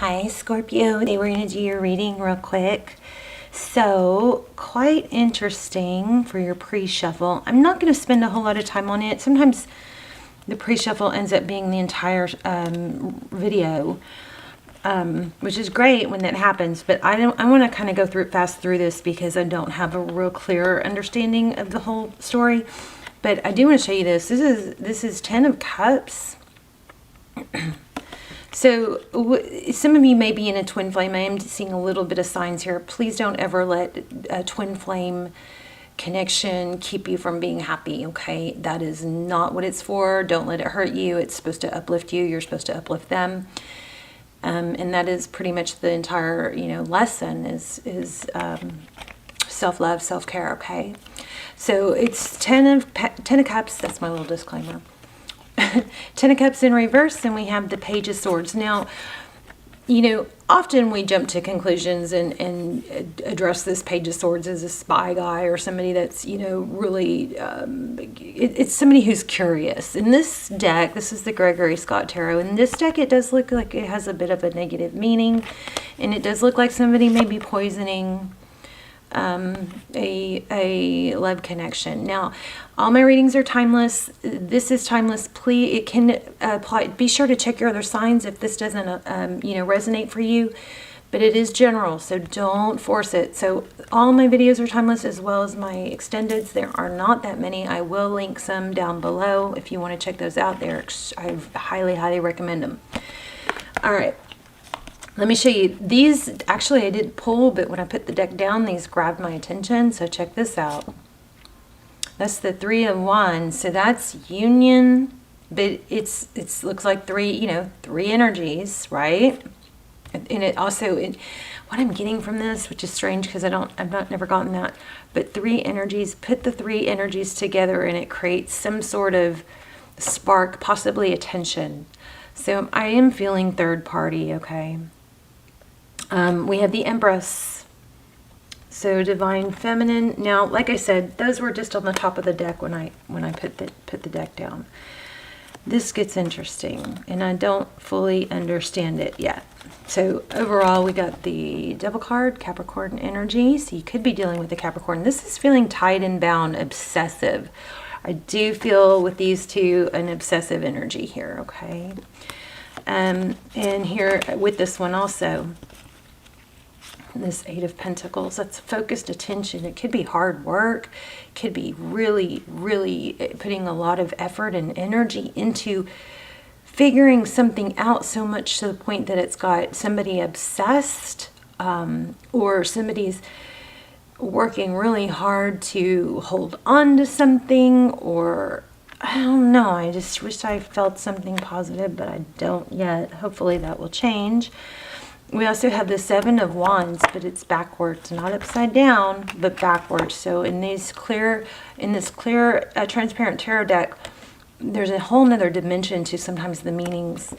Hi Scorpio, today we're going to do your reading real quick. So, quite interesting for your pre-shuffle. I'm not going to spend a whole lot of time on it. Sometimes the pre-shuffle ends up being the entire video, which is great when that happens. But I want to kind of go fast through this because I don't have a real clear understanding of the whole story. But I do want to show you this. This is 10 of Cups. So some of you may be in a twin flame. I am seeing a little bit of signs here. Please don't ever let a twin flame connection keep you from being happy, okay? That is not what it's for. Don't let it hurt you. It's supposed to uplift you. You're supposed to uplift them. And that is pretty much the entire, lesson is self-love, self-care, okay? So it's 10 of Cups. That's my little disclaimer. 10 of Cups in reverse, and we have the Page of Swords. Now, often we jump to conclusions and address this Page of Swords as a spy guy or somebody that's, really, it's somebody who's curious. In this deck, this is the Gregory Scott Tarot. In this deck, it does look like it has a bit of a negative meaning, and it does look like somebody may be poisoning a love connection. Now, all my readings are timeless. This is timeless. Please, it can apply. Be sure to check your other signs if this doesn't, resonate for you. But it is general, so don't force it. So all my videos are timeless, as well as my extendeds. There are not that many. I will link some down below if you want to check those out. I highly, highly recommend them. All right. Let me show you. These, actually I did pull, but when I put the deck down, these grabbed my attention. So check this out. That's the Three of Wands. So that's union, but it's looks like three energies, right? And it also, what I'm getting from this, which is strange because I've never gotten that, but three energies, put the three energies together and it creates some sort of spark, possibly a tension. So I am feeling third party, okay? We have the Empress, so Divine Feminine. Now, like I said, those were just on the top of the deck when I put the deck down. This gets interesting, and I don't fully understand it yet. So overall, we got the Devil card, Capricorn energy. So you could be dealing with the Capricorn. This is feeling tied and bound, obsessive. I do feel with these two an obsessive energy here, okay? And here with this one also, this Eight of Pentacles, that's focused attention. It could be hard work. It could be really, really putting a lot of effort and energy into figuring something out, so much to the point that it's got somebody obsessed, or somebody's working really hard to hold on to something, or I don't know. I just wish I felt something positive, but I don't yet. Hopefully that will change. We also have the Seven of Wands, but it's backwards, not upside down, but backwards. So in this clear, transparent tarot deck, there's a whole nother dimension to sometimes the meanings.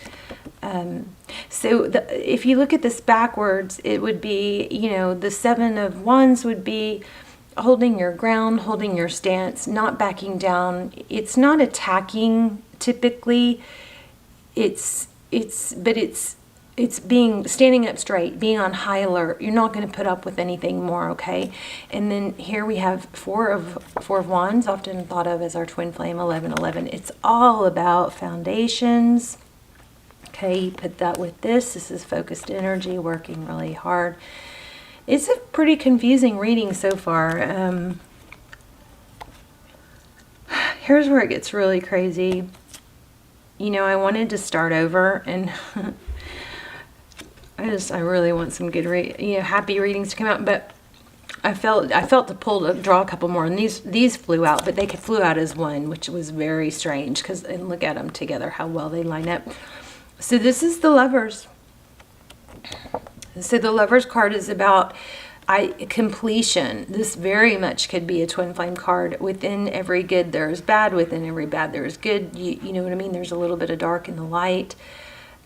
So if you look at this backwards, it would be, the Seven of Wands would be holding your ground, holding your stance, not backing down. It's not attacking typically. It's standing up straight, being on high alert. You're not going to put up with anything more, okay? And then here we have Four of Wands, often thought of as our twin flame, 1111. It's all about foundations. Okay, you put that with this. This is focused energy, working really hard. It's a pretty confusing reading so far. Here's where it gets really crazy. I wanted to start over, and I really want some good happy readings to come out, but I felt to draw a couple more, and these flew out, but they flew out as one, which was very strange, and look at them together, how well they line up. So this is the Lovers. So the Lovers card is about completion. This very much could be a twin flame card. Within every good there is bad, within every bad there is good. You know what I mean? There's a little bit of dark in the light.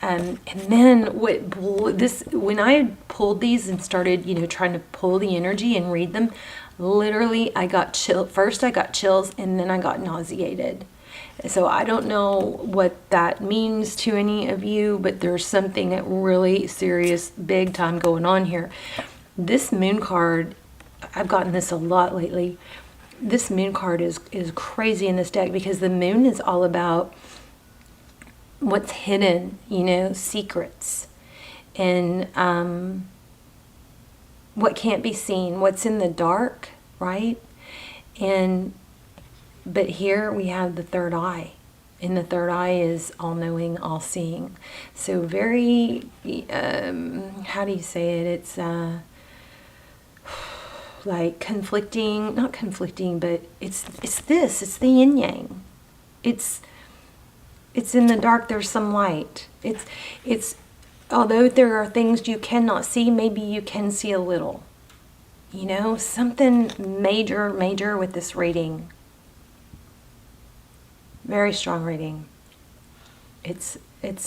And then when I pulled these and started, trying to pull the energy and read them, literally I got chills. First I got chills, and then I got nauseated. So I don't know what that means to any of you, but there's something that really serious, big time going on here. This moon card, I've gotten this a lot lately. This moon card is crazy in this deck because the moon is all about what's hidden, you know, secrets, and what can't be seen, what's in the dark, right? But here we have the third eye, and the third eye is all-knowing, all-seeing. So very, how do you say it? It's like conflicting, not conflicting, but it's the yin-yang. It's in the dark, there's some light. It's although there are things you cannot see, maybe you can see a little. You know, something major with this reading. Very strong reading. It's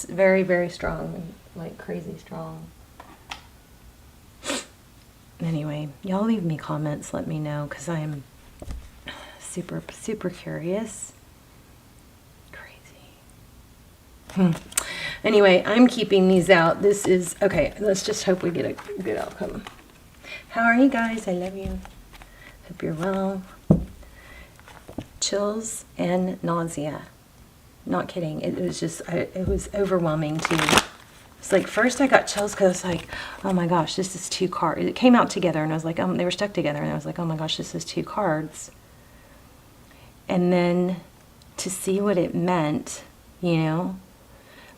very, very strong, like crazy strong. Anyway, y'all leave me comments, let me know, because I am super, super curious. Crazy. Anyway, I'm keeping these out. This is, okay, let's just hope we get a good outcome. How are you guys? I love you. Hope you're well. Chills and nausea. Not kidding. It was just, it was overwhelming too. It's like, first I got chills because I was like, oh my gosh, this is 2 cards. It came out together and I was like, they were stuck together. And I was like, oh my gosh, this is 2 cards. And then to see what it meant, you know,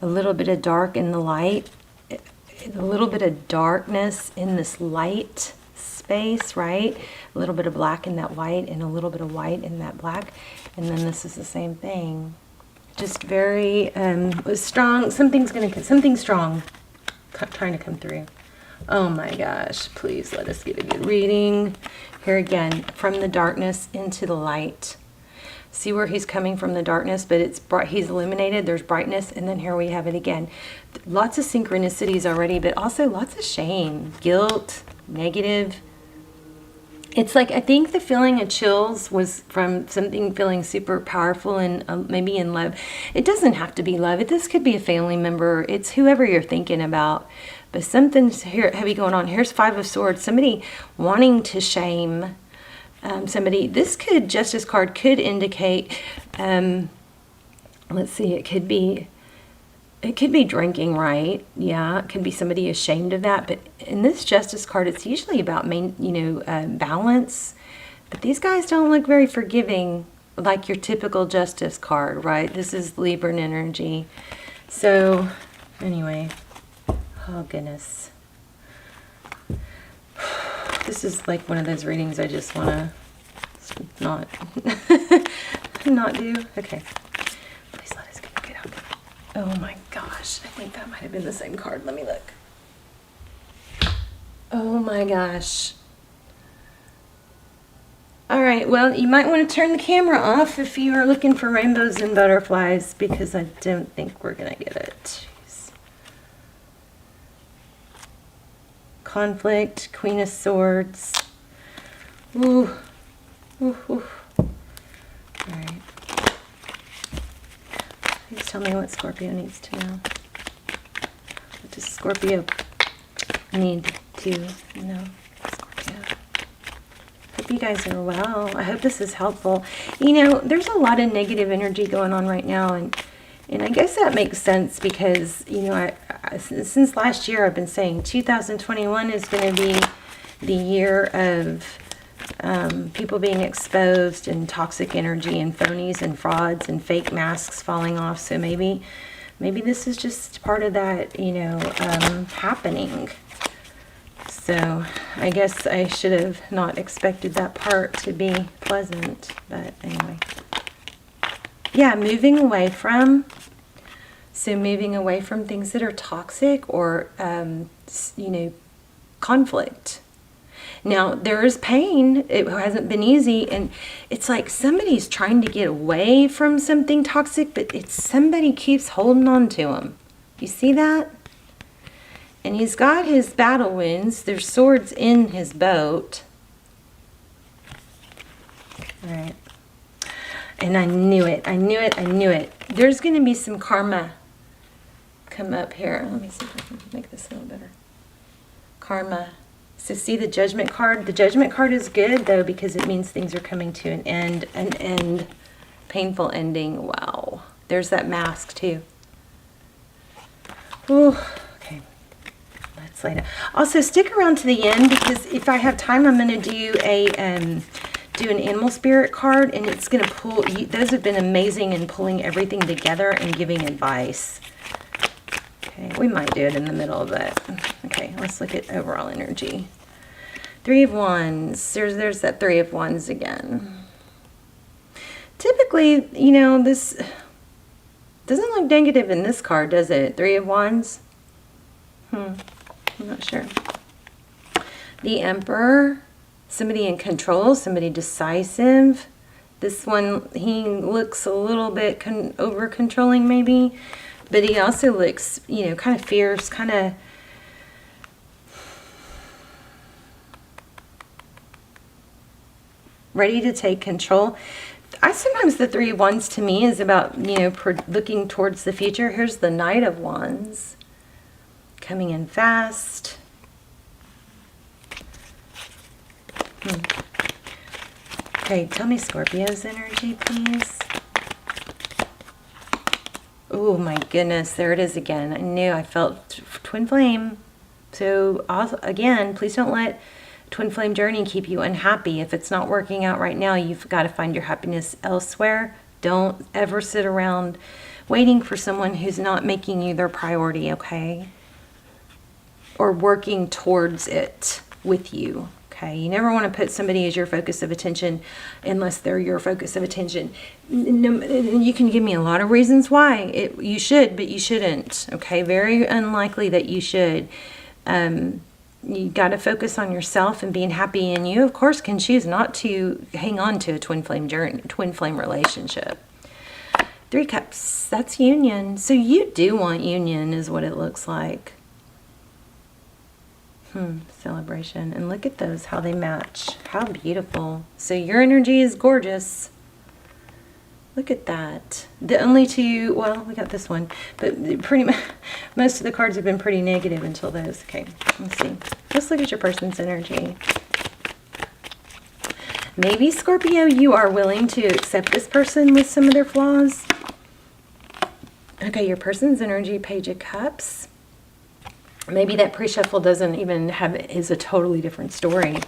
a little bit of dark in the light, a little bit of darkness in this light space, right? A little bit of black in that white and a little bit of white in that black. And then this is the same thing. Just very strong. Something strong trying to come through. Oh my gosh, please let us get a good reading. Here again, from the darkness into the light. See where he's coming from the darkness, but it's bright. He's illuminated, there's brightness, and then here we have it again. Lots of synchronicities already, but also lots of shame, guilt, negative. It's like, I think the feeling of chills was from something feeling super powerful and maybe in love. It doesn't have to be love. This could be a family member. It's whoever you're thinking about. But something's here heavy going on. Here's 5 of Swords. Somebody wanting to shame somebody. This Justice card could indicate, let's see, it could be drinking, right? Yeah, it could be somebody ashamed of that. But in this Justice card, it's usually about balance. But these guys don't look very forgiving, like your typical Justice card, right? This is Libra energy. So, anyway, oh goodness. This is like one of those readings I just want to not do. Okay. Please let us get a good outcome. Oh my gosh. I think that might have been the same card. Let me look. Oh my gosh. All right. Well, you might want to turn the camera off if you are looking for rainbows and butterflies, because I don't think we're going to get it. Jeez. Conflict, Queen of Swords. Ooh. Ooh, ooh. All right. Please tell me what Scorpio needs to know. What does Scorpio need to know? Scorpio. Hope you guys are well. I hope this is helpful. You know, there's a lot of negative energy going on right now, and I guess that makes sense because, you know, since last year I've been saying 2021 is going to be the year of people being exposed and toxic energy and phonies and frauds and fake masks falling off. So maybe this is just part of that, you know, happening. So I guess I should have not expected that part to be pleasant. But anyway. Yeah, moving away from things that are toxic or, you know, conflict. Now, there is pain. It hasn't been easy. And it's like somebody's trying to get away from something toxic, but somebody keeps holding on to them. You see that? And he's got his battle wounds. There's swords in his boat. All right. And I knew it. I knew it. I knew it. There's going to be some karma come up here. Let me see if I can make this a little better. Karma. So see the Judgment card? The Judgment card is good, though, because it means things are coming to an end. An end. Painful ending. Wow. There's that mask, too. Ooh. Okay. Let's lay down. Also, stick around to the end, because if I have time, I'm going to do an animal spirit card, and it's going to pull. Those have been amazing in pulling everything together and giving advice. Okay, we might do it in the middle of it. Okay, let's look at overall energy. Three of Wands. There's that Three of Wands again. Typically, you know, this doesn't look negative in this card, does it? Three of Wands. I'm not sure. The Emperor. Somebody in control, somebody decisive. This one, he looks a little bit over controlling maybe, but he also looks, you know, kind of fierce, kind of ready to take control. Sometimes the Three of Wands to me is about, you know, looking towards the future. Here's the Knight of Wands coming in fast. Okay, tell me Scorpio's energy, please. Oh my goodness, there it is again. I knew I felt twin flame. So also, again, please don't let twin flame journey keep you unhappy. If it's not working out right now, you've got to find your happiness elsewhere. Don't ever sit around waiting for someone who's not making you their priority, okay? Or working towards it with you. Okay, you never want to put somebody as your focus of attention unless they're your focus of attention. You can give me a lot of reasons why you should, but you shouldn't. Okay, very unlikely that you should. You got to focus on yourself and being happy, and you, of course, can choose not to hang on to a twin flame journey, twin flame relationship. Three Cups, that's union. So you do want union, is what it looks like. Celebration. And look at those, how they match. How beautiful. So your energy is gorgeous. Look at that. The only two, well, we got this one, but pretty much most of the cards have been pretty negative until those. Okay, let's see. Let's look at your person's energy. Maybe, Scorpio, you are willing to accept this person with some of their flaws. Okay, your person's energy, Page of Cups. Maybe that pre-shuffle doesn't even is a totally different story.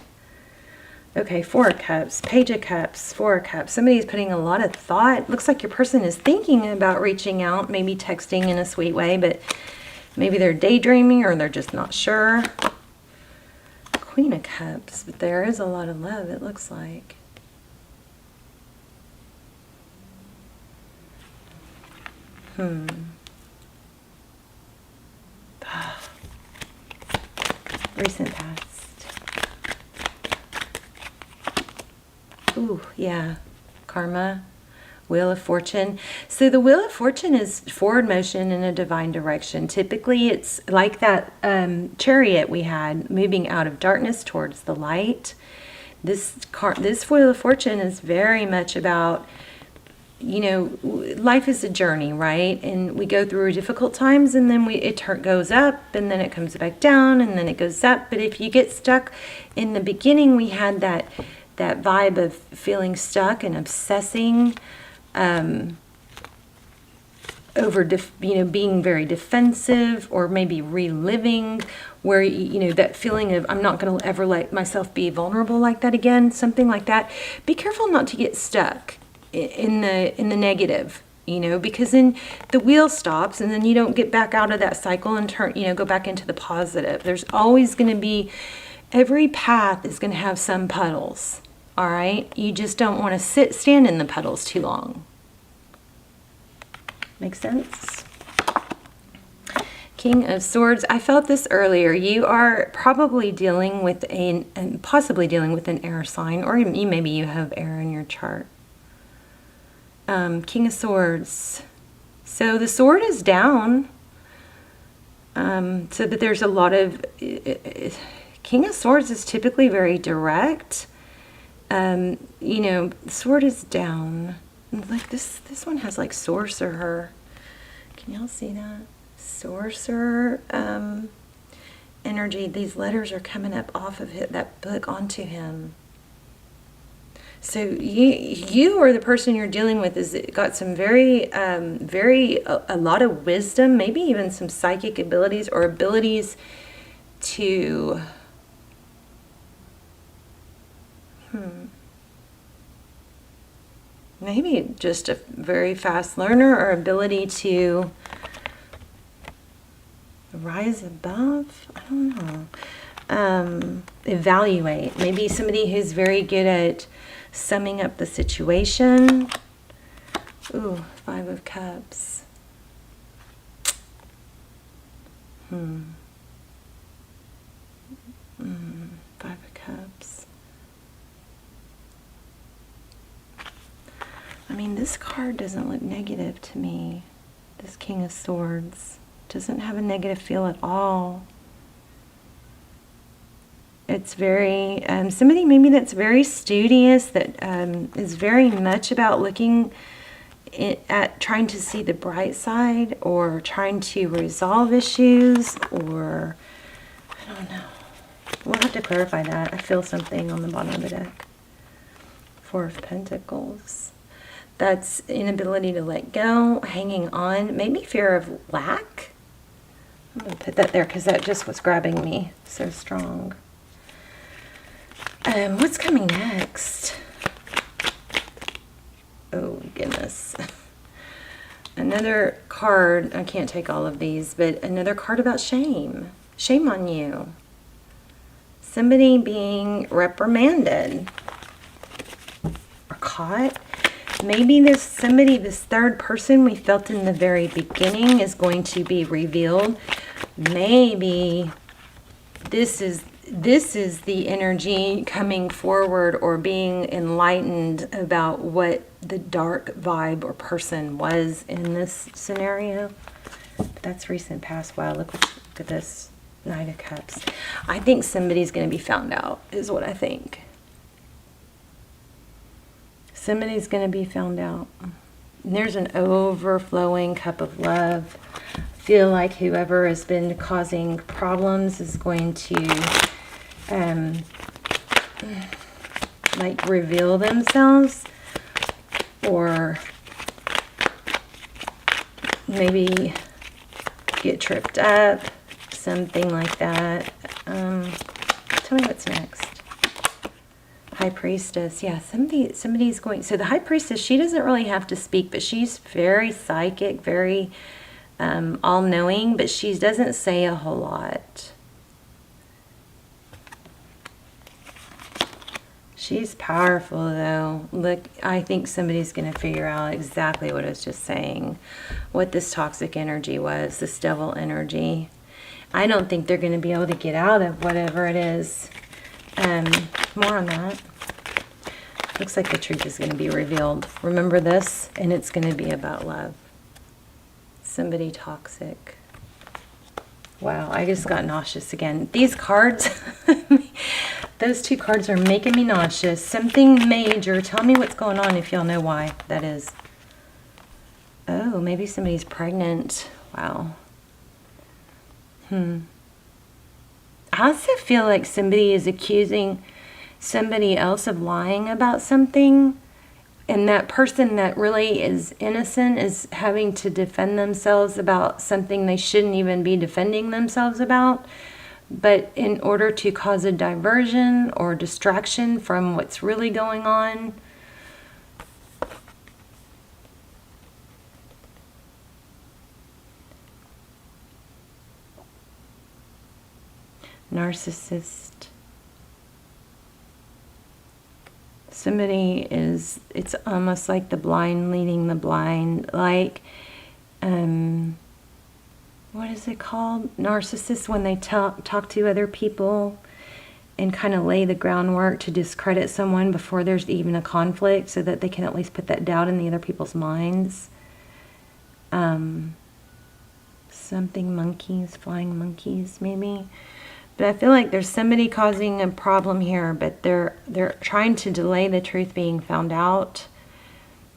Okay, Four of Cups, Page of Cups, Four of Cups. Somebody's putting a lot of thought. Looks like your person is thinking about reaching out, maybe texting in a sweet way, but maybe they're daydreaming or they're just not sure. Queen of Cups, but there is a lot of love, it looks like. Recent past. Ooh, yeah. Karma. Wheel of Fortune. So the Wheel of Fortune is forward motion in a divine direction. Typically, it's like that chariot we had, moving out of darkness towards the light. This Wheel of Fortune is very much about, you know, life is a journey, right? And we go through difficult times, and then it goes up, and then it comes back down, and then it goes up. But if you get stuck in the beginning, we had that vibe of feeling stuck and obsessing over, being very defensive, or maybe reliving, where, you know, that feeling of, I'm not going to ever let myself be vulnerable like that again, something like that. Be careful not to get stuck in the negative, you know, because then the wheel stops, and then you don't get back out of that cycle and go back into the positive. There's always going to be, every path is going to have some puddles. All right, you just don't want to stand in the puddles too long. Make sense? King of Swords. I felt this earlier. You are probably dealing with possibly dealing with an air sign, or maybe you have air in your chart. King of Swords. So the sword is down. So that there's a lot of... King of Swords is typically very direct. You know, the sword is down. like this one has like sorcerer. Can y'all see that? Sorcerer energy. These letters are coming up off of that book onto him. So you or the person you're dealing with is got some very a lot of wisdom, maybe even some psychic abilities or abilities to maybe just a very fast learner or ability to rise above. I don't know. Evaluate. Maybe somebody who's very good at summing up the situation. Ooh, 5 of Cups. 5 of Cups. I mean, this card doesn't look negative to me. This King of Swords doesn't have a negative feel at all. It's very, somebody maybe that's very studious, that is very much about looking at trying to see the bright side or trying to resolve issues, or I don't know. We'll have to clarify that. I feel something on the bottom of the deck. 4 of Pentacles. That's inability to let go, hanging on, maybe fear of lack. I'm going to put that there because that just was grabbing me so strong. What's coming next? Oh, goodness. Another card. I can't take all of these, but another card about shame. Shame on you. Somebody being reprimanded or caught. Maybe this third person we felt in the very beginning is going to be revealed. Maybe this is the energy coming forward or being enlightened about what the dark vibe or person was in this scenario. But that's recent past. Wow, look at this Knight of Cups. I think somebody's going to be found out, is what I think. Somebody's going to be found out. And there's an overflowing cup of love. I feel like whoever has been causing problems is going to like reveal themselves, or maybe get tripped up, something like that. Tell me what's next. High Priestess. Yeah, somebody's going. So the High Priestess, she doesn't really have to speak, but she's very psychic, very all-knowing, but she doesn't say a whole lot. She's powerful, though. Look, I think somebody's going to figure out exactly what I was just saying, what this toxic energy was, this devil energy. I don't think they're going to be able to get out of whatever it is. More on that. Looks like the truth is going to be revealed. Remember this, and it's going to be about love. Somebody toxic. Wow, I just got nauseous again. These cards, those 2 cards are making me nauseous. Something major. Tell me what's going on if y'all know why that is. Oh, maybe somebody's pregnant. Wow. I also feel like somebody is accusing somebody else of lying about something, and that person that really is innocent is having to defend themselves about something they shouldn't even be defending themselves about, but in order to cause a diversion or distraction from what's really going on. Narcissist. Somebody is, it's almost like the blind leading the blind, like, what is it called? Narcissists, when they talk to other people and kind of lay the groundwork to discredit someone before there's even a conflict, so that they can at least put that doubt in the other people's minds. Something monkeys, flying monkeys, maybe. But I feel like there's somebody causing a problem here, but they're trying to delay the truth being found out.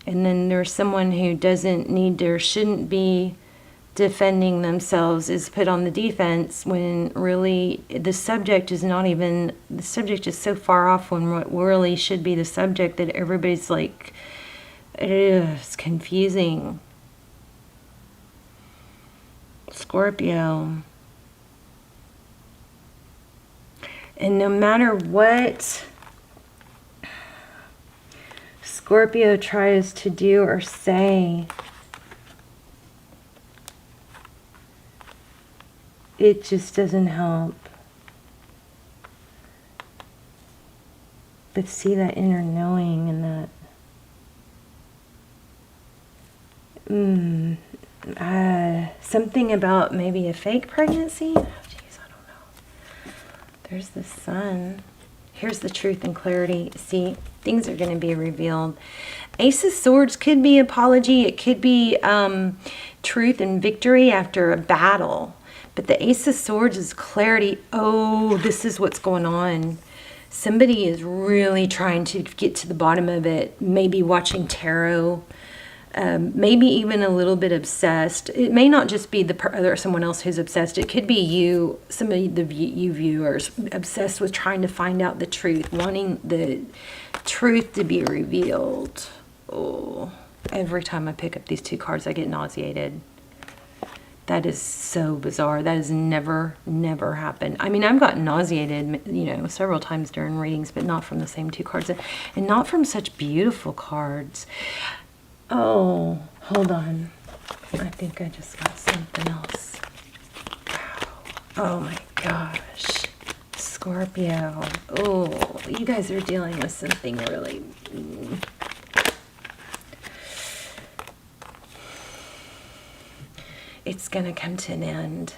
And then there's someone who doesn't need to or shouldn't be defending themselves, is put on the defense, when really the subject is not even, the subject is so far off when what really should be the subject that everybody's like, ugh, it's confusing. Scorpio. And no matter what Scorpio tries to do or say, it just doesn't help. But see that inner knowing and that something about maybe a fake pregnancy. Oh, geez, I don't know. There's the sun. Here's the truth and clarity. See, things are going to be revealed. Ace of Swords could be apology. It could be truth and victory after a battle. But the Ace of Swords is clarity. Oh, this is what's going on. Somebody is really trying to get to the bottom of it. Maybe watching tarot. Maybe even a little bit obsessed. It may not just be someone else who's obsessed. It could be you, somebody, you viewers, obsessed with trying to find out the truth, wanting the truth to be revealed. Oh, every time I pick up these two cards, I get nauseated. That is so bizarre. That has never happened. I mean, I've gotten nauseated, several times during readings, but not from the same two cards, and not from such beautiful cards. Oh, hold on. I think I just got something else. Wow. Oh my gosh. Scorpio. Oh, you guys are dealing with something really... It's going to come to an end.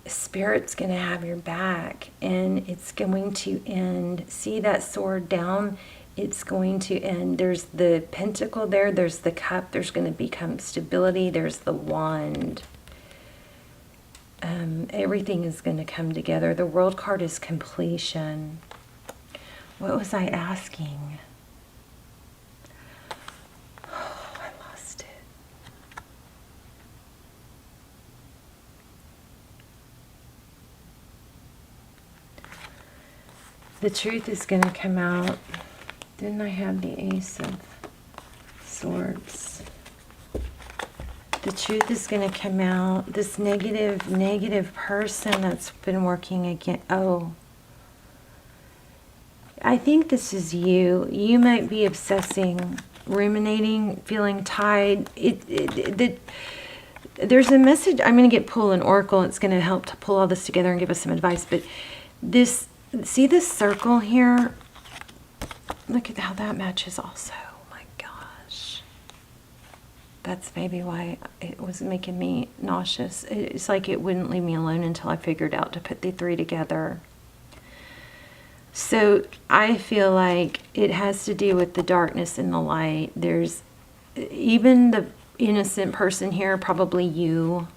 Spirit's going to have your back, and it's going to end. See that sword down? It's going to end. There's the pentacle there. There's the cup. There's going to become stability. There's the wand. Everything is going to come together. The world card is completion. What was I asking? Oh, I lost it. The truth is going to come out. Didn't I have the Ace of Swords? The truth is going to come out. This negative person that's been working again. Oh. I think this is you. You might be obsessing, ruminating, feeling tied. There's a message. I'm going to pull an oracle. It's going to help to pull all this together and give us some advice. But this, see this circle here? Look at how that matches also. Oh my gosh. That's maybe why it was making me nauseous. It's like it wouldn't leave me alone until I figured out to put the three together. So I feel like it has to do with the darkness and the light. There's even the innocent person here, probably you.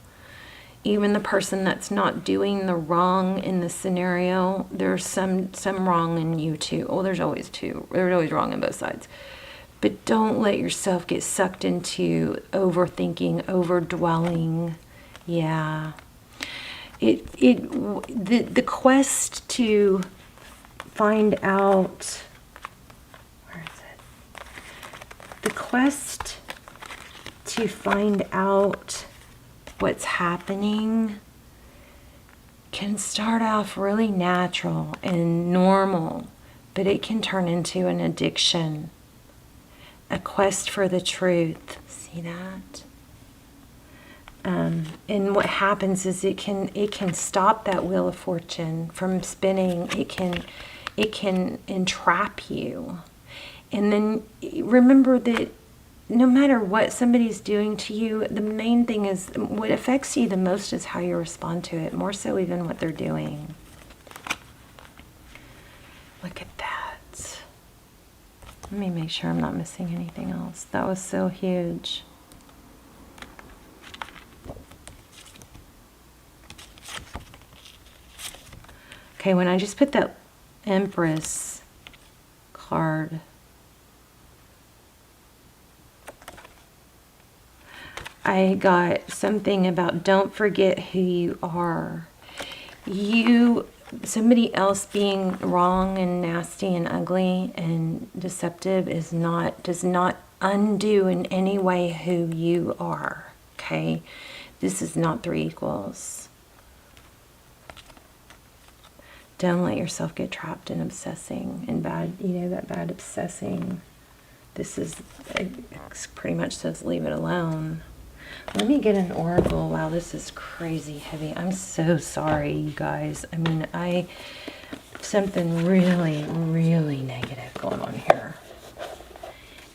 Even the person that's not doing the wrong in the scenario, there's some wrong in you too. Oh, there's always two. There's always wrong on both sides. But don't let yourself get sucked into overthinking, overdwelling. Yeah. The quest to find out, where is it? The quest to find out what's happening can start off really natural and normal, but it can turn into an addiction, a quest for the truth. See that? And what happens is it can stop that wheel of fortune from spinning. It can entrap you. And then remember that no matter what somebody's doing to you, the main thing is what affects you the most is how you respond to it, more so even what they're doing. Look at that. Let me make sure I'm not missing anything else. That was so huge. Okay, when I just put that Empress card, I got something about don't forget who you are. Somebody else being wrong and nasty and ugly and deceptive does not undo in any way who you are. Okay? This is not three equals. Don't let yourself get trapped in obsessing and bad, that bad obsessing. This is, it pretty much says leave it alone. Let me get an oracle. Wow, this is crazy heavy. I'm so sorry, you guys. I mean, something really, really negative going on here.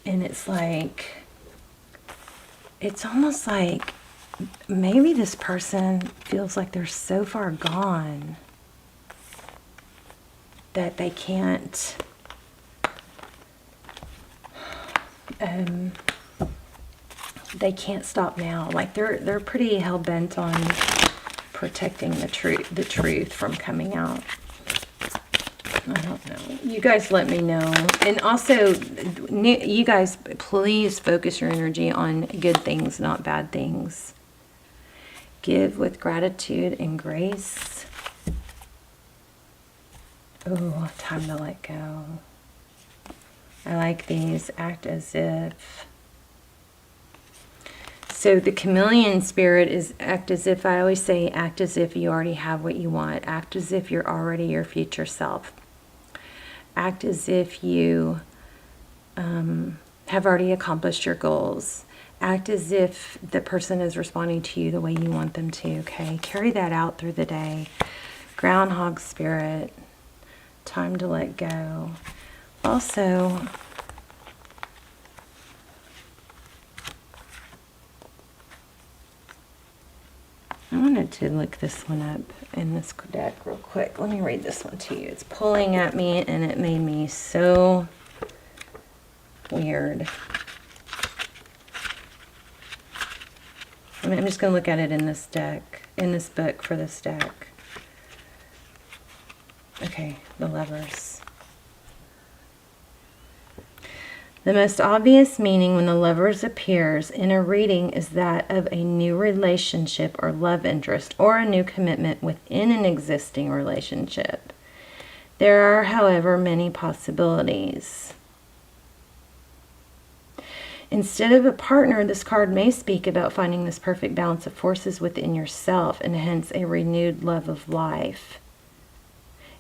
And it's almost like maybe this person feels like they're so far gone that they can't stop now. Like they're pretty hell-bent on protecting the truth from coming out. I don't know. You guys let me know. And also, you guys, please focus your energy on good things, not bad things. Give with gratitude and grace. Oh, time to let go. I like these. Act as if. So the chameleon spirit is act as if. I always say act as if you already have what you want. Act as if you're already your future self. Act as if you have already accomplished your goals. Act as if the person is responding to you the way you want them to, okay? Carry that out through the day. Groundhog spirit. Time to let go. Also, I wanted to look this one up in this deck real quick. Let me read this one to you. It's pulling at me and it made me so weird. I'm just going to look at it in this deck, in this book for this deck. Okay, the Lovers. The most obvious meaning when the Lovers appears in a reading is that of a new relationship or love interest or a new commitment within an existing relationship. There are, however, many possibilities. Instead of a partner, this card may speak about finding this perfect balance of forces within yourself and hence a renewed love of life.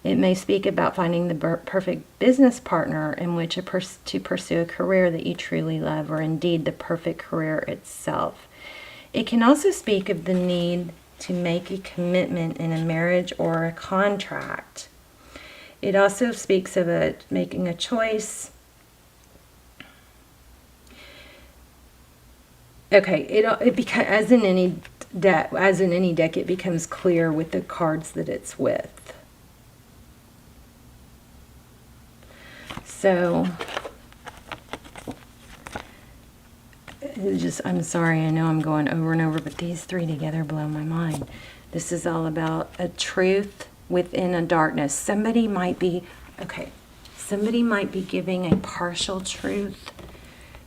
It may speak about finding the perfect business partner in which to pursue a career that you truly love, or indeed the perfect career itself. It can also speak of the need to make a commitment in a marriage or a contract. It also speaks of making a choice. Okay, as in any deck, it becomes clear with the cards that it's with. So, I'm sorry, I know I'm going over and over, but these three together blow my mind. This is all about a truth within a darkness. Somebody might be giving a partial truth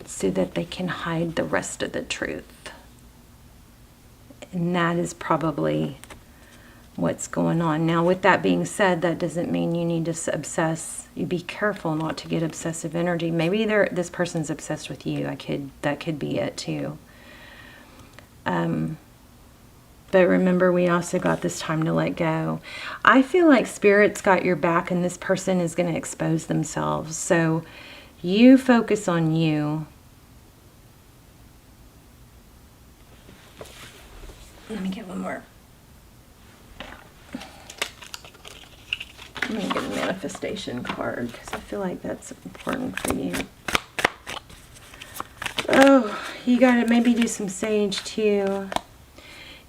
so that they can hide the rest of the truth. And that is probably what's going on. Now, with that being said, that doesn't mean you need to obsess. You be careful not to get obsessive energy. Maybe this person's obsessed with you. That could be it too. But remember, we also got this time to let go. I feel like Spirit's got your back and this person is going to expose themselves. So you focus on you. Let me get one more. I'm going to get a manifestation card because I feel like that's important for you. Oh, you got to maybe do some sage too.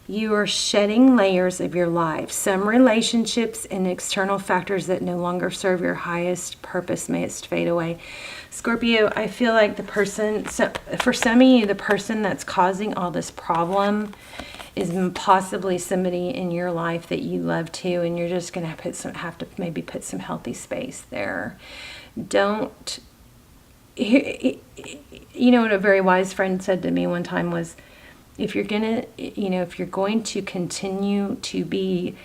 You are shedding layers of your life. Some relationships and external factors that no longer serve your highest purpose may fade away. Scorpio, I feel like for some of you, the person that's causing all this problem is possibly somebody in your life that you love too, and you're just going to have to maybe put some healthy space there. Don't, you know what a very wise friend said to me one time was, if you're going to continue to be